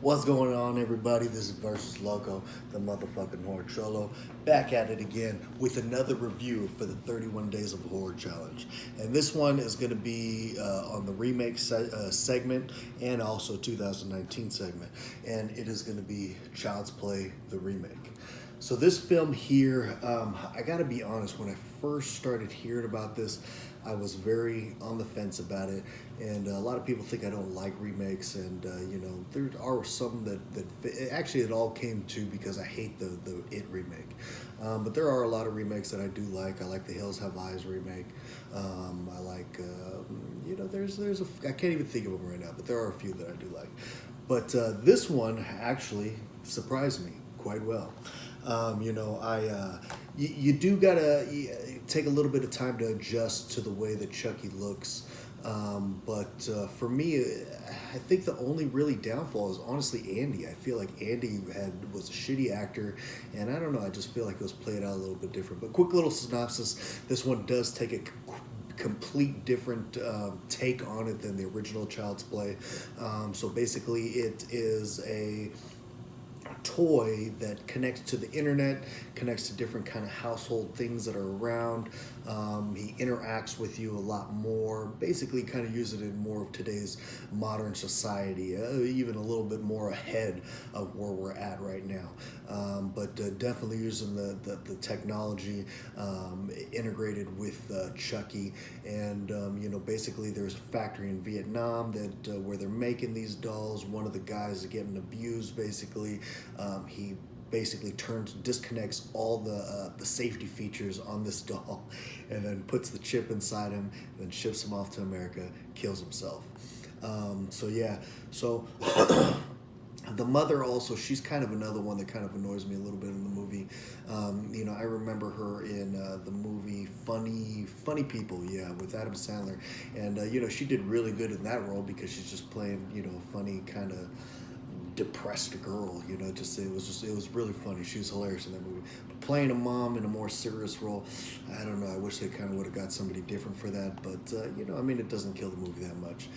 What's going on, everybody? This is Versus Loco, the motherfucking horror trollo, back at it again with another review for the 31 Days of Horror Challenge. And this one is going to be on the remake segment and also 2019 segment. And it is going to be Child's Play, the remake. So this film here, I gotta be honest, when I first started hearing about this, I was very on the fence about it, and a lot of people think I don't like remakes, and there are some that actually it all came to because I hate the It remake, but there are a lot of remakes that I do like. I like the Hills Have Eyes remake. I like there's a I can't even think of them right now, but there are a few that I do like. But this one actually surprised me quite well. You do gotta take a little bit of time to adjust to the way that Chucky looks. But for me, I think the only really downfall is honestly Andy. I feel like Andy was a shitty actor, and I don't know. I just feel like it was played out a little bit different. But quick little synopsis: this one does take a complete different take on it than the original Child's Play. So basically, it is a toy that connects to the internet, connects to different kind of household things that are around. He interacts with you a lot more. Basically, kind of use it in more of today's modern society, even a little bit more ahead of where we're at right now. But definitely using the technology integrated with Chucky, and basically there's a factory in Vietnam that where they're making these dolls. One of the guys is getting abused, basically. He basically disconnects all the safety features on this doll, and then puts the chip inside him, and then ships him off to America, kills himself. So yeah, so the mother also, she's kind of another one that kind of annoys me a little bit in the movie. I remember her in the movie Funny People, yeah, with Adam Sandler, and she did really good in that role because she's just playing a funny kind of depressed girl. It was really funny. She was hilarious in that movie. But playing a mom in a more serious role, I don't know. I wish they kind of would have got somebody different for that. But it doesn't kill the movie that much.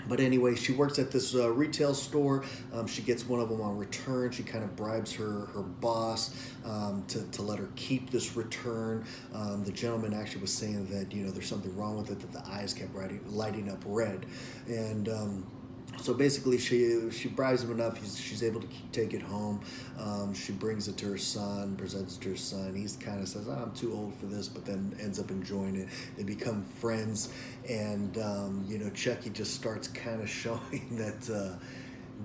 But anyway, she works at this retail store. She gets one of them on return. She kind of bribes her boss to let her keep this return. The gentleman actually was saying that there's something wrong with it, that the eyes kept lighting up red, and so basically, she bribes him enough. She's able to take it home. She brings it to her son, presents it to her son. He kind of says, "I'm too old for this," but then ends up enjoying it. They become friends, and Chucky just starts kind of showing that.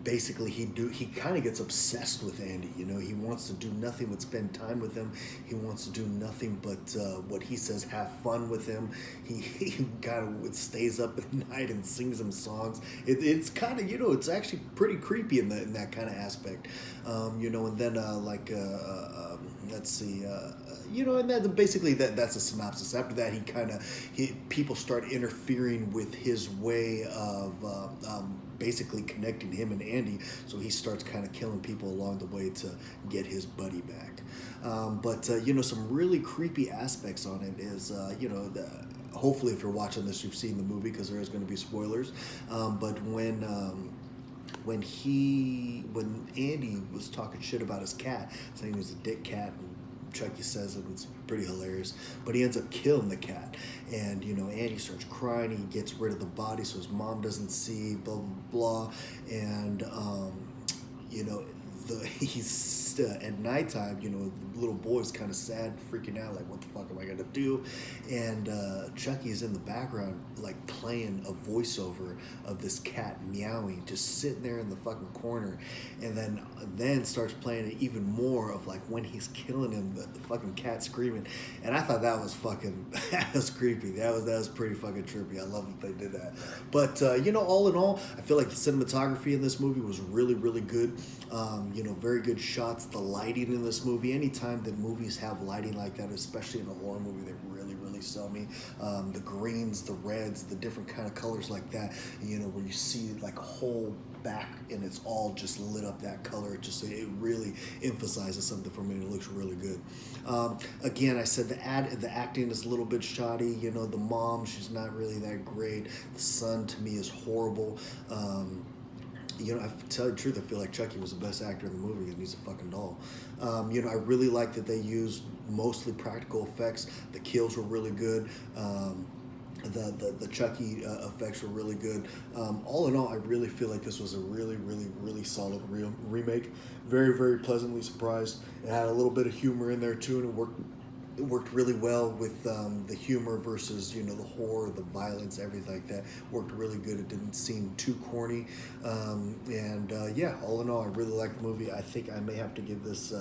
Basically, he kind of gets obsessed with Andy. He wants to do nothing but spend time with him. He wants to do nothing but what he says, have fun with him. He kind of stays up at night and sings him songs. It's kind of it's actually pretty creepy in that kind of aspect. And then let's see. And then basically that's a synopsis. After that, people start interfering with his way of basically connecting him and Andy. So he starts kind of killing people along the way to get his buddy back. But some really creepy aspects on it is hopefully if you're watching this, you've seen the movie because there is going to be spoilers. But when Andy was talking shit about his cat, saying he was a dick cat, and Chucky says it, it's pretty hilarious. But he ends up killing the cat, and Andy starts crying. He gets rid of the body so his mom doesn't see. Blah blah blah, and you know he's at nighttime, the little boy's kind of sad, freaking out, like, what the fuck am I gonna do? And Chucky's in the background, like, playing a voiceover of this cat meowing, just sitting there in the fucking corner, and then starts playing it even more of, like, when he's killing him, the fucking cat screaming. And I thought that was fucking, that was creepy. That was pretty fucking trippy. I love that they did that. But all in all, I feel like the cinematography in this movie was really, really good. Very good shots. The lighting in this movie, anytime that movies have lighting like that, especially in a horror movie, they really, really sell me. The greens, the reds, the different kind of colors like that, where you see like a whole back and it's all just lit up that color. It really emphasizes something for me, and it looks really good. Again, I said the acting is a little bit shoddy. The mom, she's not really that great. The son, to me, is horrible. You know, I tell you the truth, I feel like Chucky was the best actor in the movie, and he's a fucking doll. You know, I really like that they used mostly practical effects. The kills were really good. The Chucky effects were really good. All in all, I really feel like this was a really solid remake. Very, very pleasantly surprised. It had a little bit of humor in there too, and it worked really well with the humor versus, you know, the horror, the violence, everything like that. Worked really good. It didn't seem too corny, yeah, all in all, I really like the movie. I think I may have to give this.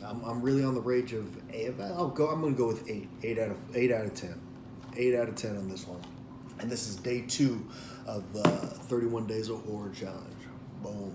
I'm really on the rage of eight. I'm going to go with 8. 8 out of 10. 8 out of 10 on this one. And this is day 2 of the 31 Days of Horror Challenge. Boom.